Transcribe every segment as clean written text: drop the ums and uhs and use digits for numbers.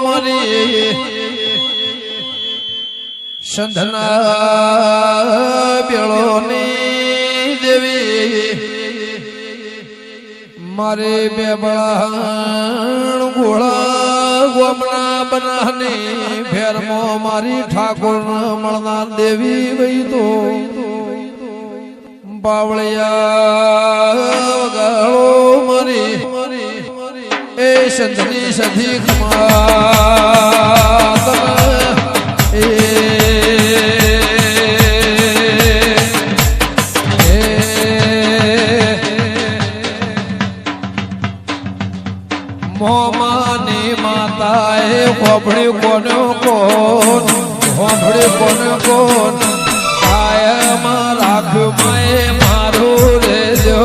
મારી સંધના બેળોની દેવી મારે બે બળાણ ગોળા ગોમના બનાની ફેરમો મારી ઠાકોર મળનાર દેવી વહી તો બાવળિયા વગાડો મારી એ સંધની સધી ખમાત એ મોમાની માતાએ હોભળી કોને કોણ હોભળી કોને કોણ કાયમાં રાખ્યું માએ મારું રેજો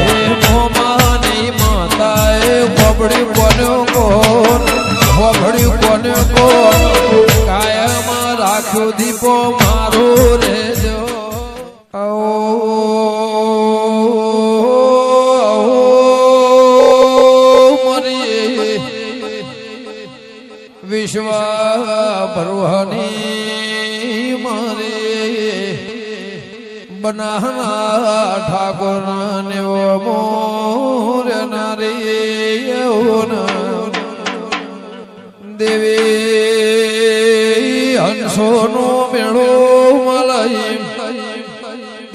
એ મોમાની માતાએ હોભળી કોને કોણ હોભળી કોને કોણ કાયમાં રાખ્યું દીપો મારું રેજો વિશ્વ ભરવાની મારી બનાના ઠાકોર ને મોર નારી દેવી હંસો નો મેળો મલાઈ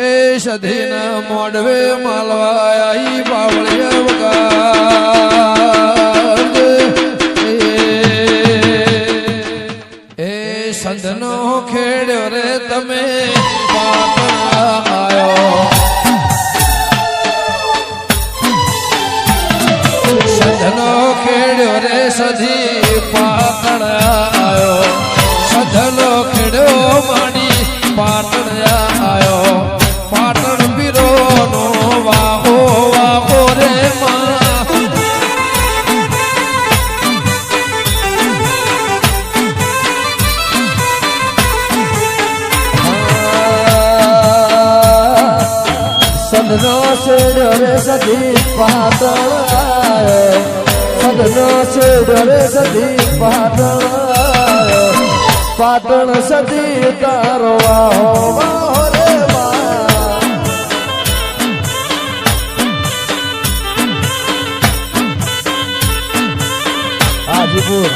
એ સધીના મોડવે માલવાઈ બાવળિયા વગા સંધનો ખેડ્યો રે તમે પાટણાયો સંધનો ખેડ્યો રે સધી પાટણાયો સંધનો ખેડ્યો માડી પાટણાયો પાટણ પીરો નો વાહો વાહો રે માં સદનો છેડો રે સધી પાતળ સદનો છેડો રે સધી પાતળ પાતળ સધી તારો વાહો વાહો રે હાજીપુર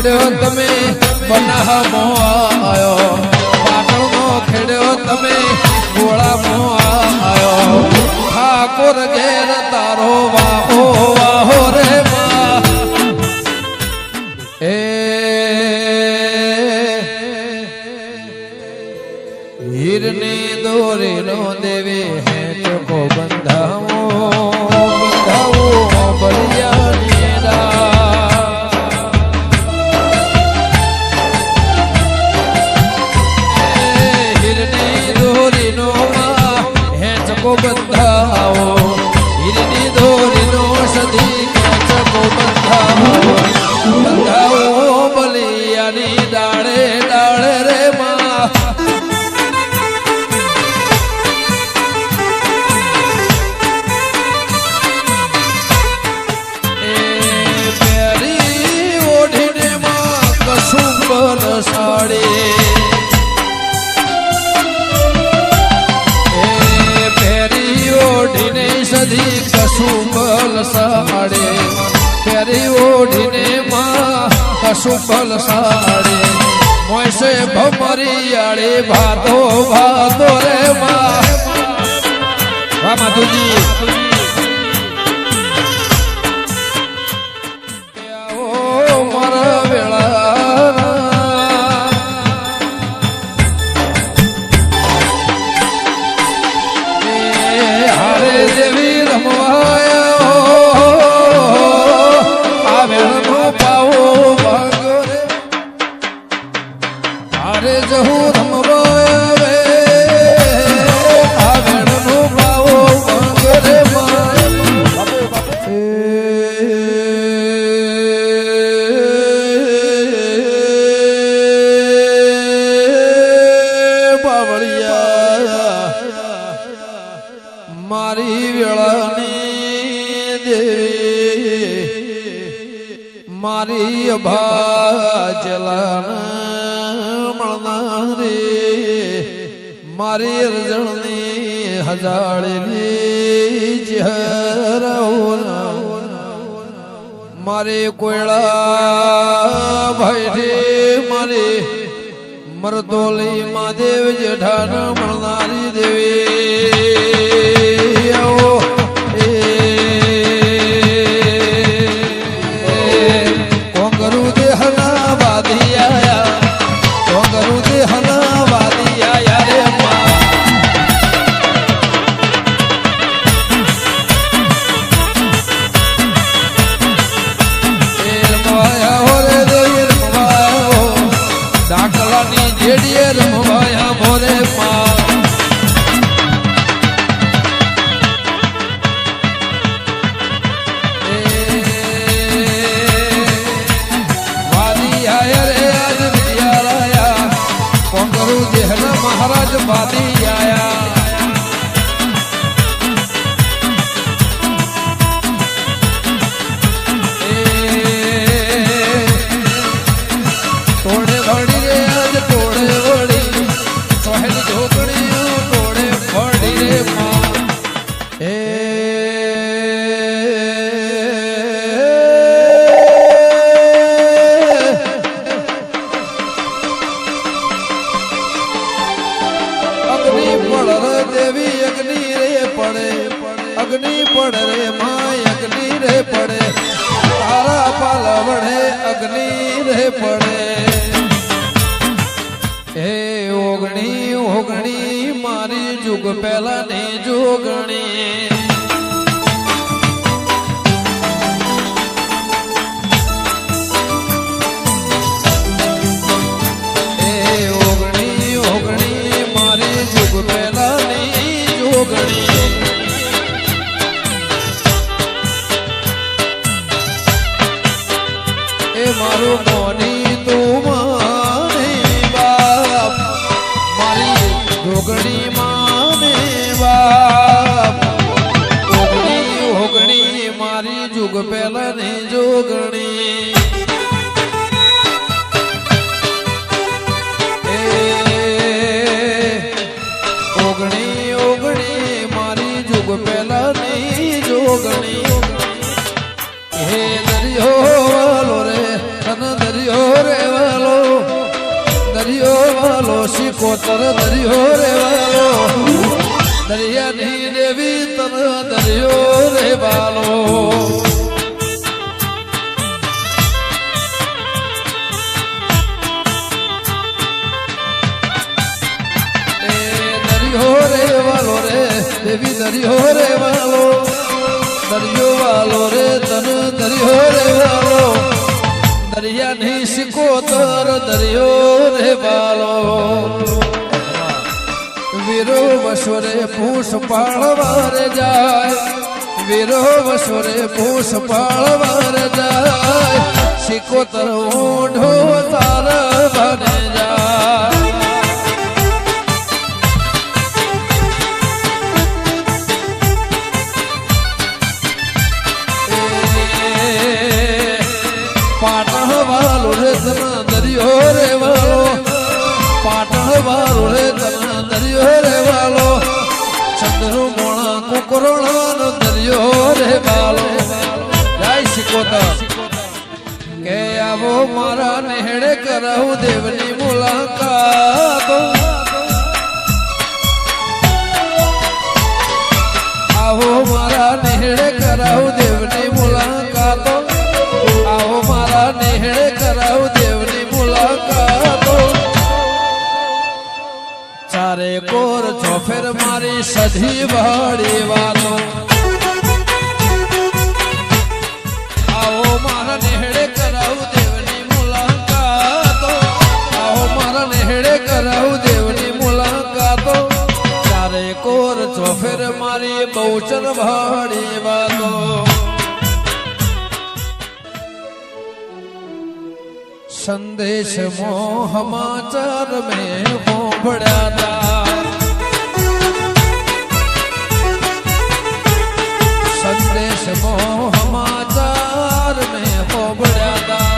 તમે બનામો આયો પાટણ નો ખેડ્યો તમે ગોળામો આયો ઠાકોર ઘેર તારો વાહો વાહો રે માં એ હીરની દોરી નો દેવે હે ચોકો બંધાવો બંધાવો બળિયાની બંધાવો હીરની દોરીનો સધી ચકો બંધાવો બંધાવો બલિયાની ડાળે ડાળે રે માં એ પેરી ઓઢીને માં કશું બન સાડી સધી કશુંબલ સાડે ફેરી ઓઢીને માં કશુંબલ સાડે મોયસે ભમરિયાળે ભાતો ભાતો રે માં વાહ માધુજી મારા વેળા હારે દેવી હારે જહું રમવા આવે આ વેણનો પાવો રે માં મારી વેળાની દેવી મારી અભાજલાન મળનારી મારી અરજણની હજાળેલી ચહેરા મારે કોયડા ભાઈ મારી મરદોલી મહાદેવ જેઠાન મળનારી દેવી આવો કોંગરુ દેહના વાદી આયા કોંગરુ દેહના વાદી આયા રે જેડીએ રમવાયા મોરે માં વાદી આયા રે આજ વિદ્યાલયા કોંગરુ દેહના મહારાજ વાદી આયા તોડે વળી રે આજ તોડે વળી સોહેલ ઢોકળીઓ તોડે વળી રે માં અગ્નિ પડ રે દેવી અગ્નિ રે પડે અગ્નિ પડ રે માં અગ્નિ રે પડે તારા પાલ વડે અગ્નિ રે પડે હે ઓગણી ઓગણી મારી જુગ પહેલા ને જોગણી હે ઓગણી ઓગણી મારી જુગ પહેલા ની જોગણી એ મારું મોની તું માની બાપ મારી જોગણી માને બાપ ઓગણી ઓગણી મારી જુગ પહેલા ને જોગણી ઓગણી ઓગણી મારી જુગ પહેલા ની જોગણી હે દરિયો વાલો રે તન દરિયો રે વાલો દરિયો વાલો શિકોતર દરિયો રે વાલો દરિયાની દેવી તન દરિયો રે વાલો દરિયો રે વાલો રે દેવી દરિયો રે વાલો દરિયો વાલો રે તન દરિયો રે વાલો દરિયાની સિકોતર દરિયો રે વાલો વીરો વસોરે પૂસ પાળવા રે જાય વીરો વસોરે પૂસ પાળવા રે જાય સિકોતર ઓઢો તારા બને જાય પાટણ વાલો રે તના દરિયો રે વાલો પાટણ વાલો રે તના દરિયો રે વાલો ચંદ્રુ મોણા કુકરોણા દરિયો રે વાલો જય સિકોતર કે આવો મારા નેહડે કરાવું દેવની મુલાકાત આવો મારા નેહડે કરાવું દેવની મુલાકાત આવો મારા નેહડે કરાવું દેવની મુલાકાતો ચારે કોર ચોફેર મારી સધી વાળી વાતો આવો મારા નેહડે કરાવું દેવની મુલાકાતો આવો મારા નેહડે કરાવું દેવની મુલાકાતો ચારે કોર ચોફેર મારી બહુચર વાળી વાતો સંદેશ મોહ સમાચાર મેં હોંભળ્યા મો સમાચાર મેં હોબળ્યા તા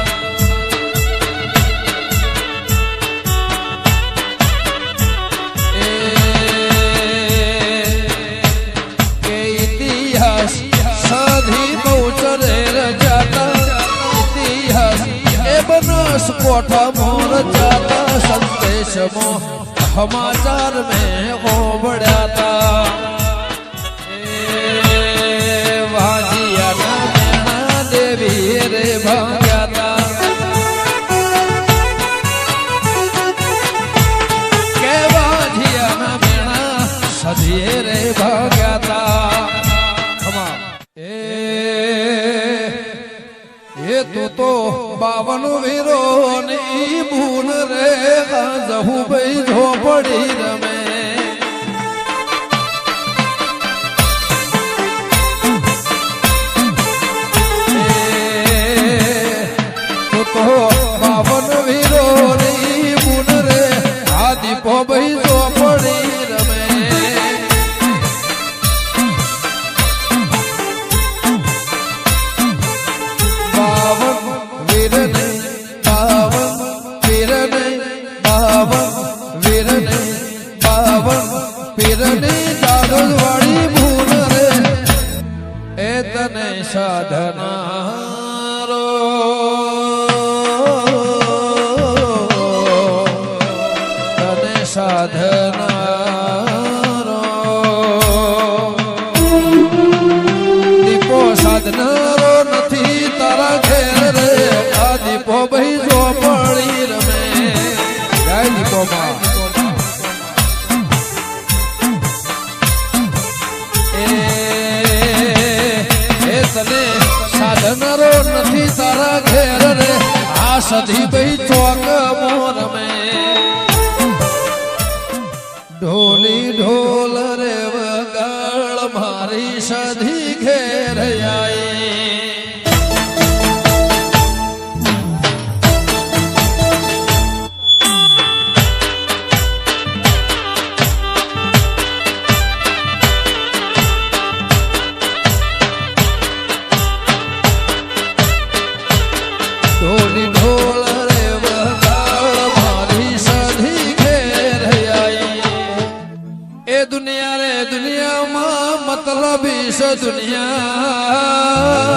કે ઇતિહાસ સાધી બહુચરે રજાતા ઇતિહાસ એ બનસ કોઠા મોર જાતા સંદેશ મો સમાચાર મેં હોબળ્યા તા વાજિયાના મેણા દેવી રે ભાગ્યા તા કે વાજિયાના મેણા સધીએ રે ભાગ્યા તા એ તું તો 52 વીરોની બૂન રે જહુ ભાઈ ઝોપડી રમે તું તો 52 વીરોની બૂન રે આ દીપો ભાઈ ઝોપડી રમે વાળી ભૂલ રે એ તને સાધનારો તને સાધનારો દીપો સાધનારો નથી તારા ઘેર રે આ દીપો ભાઈ ઝોપડી રમે જય દીપો માં તને સાધનારો નથી તારા ઘેર રે આ સધી ભાઈ ચોક મોર મેં ઢોલી ઢોલ રે વગાડ મારી સધી ઘેર આઈ ઢોલી ઢોલ રે વગાડ મારી સધી ઘેર આઈ એ દુનિયા રે દુનિયામાં મતલબી છે દુનિયા